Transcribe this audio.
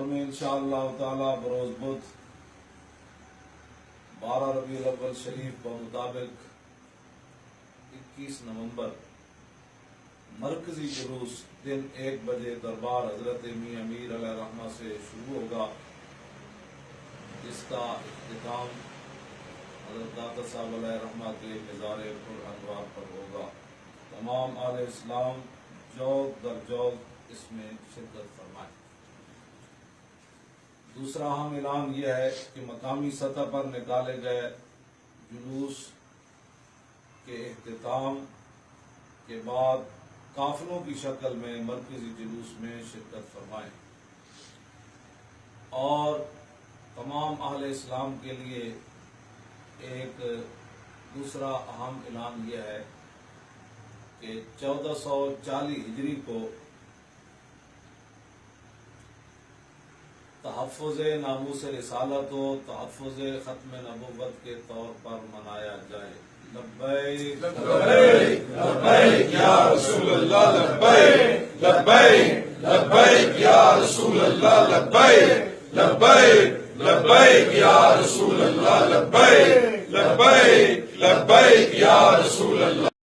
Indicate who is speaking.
Speaker 1: لاہور میں انشاءاللہ تعالی بروز بدھ 12 ربیع الاول شریف بمطابق 21 نومبر مرکزی جلوس دن 1 بجے دربار حضرت میاں امیر علیہ رحمہ سے شروع ہوگا، جس کا اختتام حضرت داتا صاحب علیہ رحمہ کے مزار پر انوار پر ہوگا۔ تمام اہل اسلام جوگ در جوگ اس میں شرکت فرمائیں۔ دوسرا اہم اعلان یہ ہے کہ مقامی سطح پر نکالے گئے جلوس کے اختتام کے بعد قافلوں کی شکل میں مرکزی جلوس میں شرکت فرمائیں، اور تمام اہل اسلام کے لیے ایک دوسرا اہم اعلان یہ ہے کہ 1440 ہجری کو تحفظ ناموس رسالت و تحفظ ختم نبوت کے طور پر منایا جائے۔ لبیک
Speaker 2: لبیک لبیک یا رسول اللہ، لبیک لبیک لبیک یا رسول اللہ، لبیک لبیک لبیک یا رسول اللہ، لبیک لبیک لبیک یا رسول اللہ۔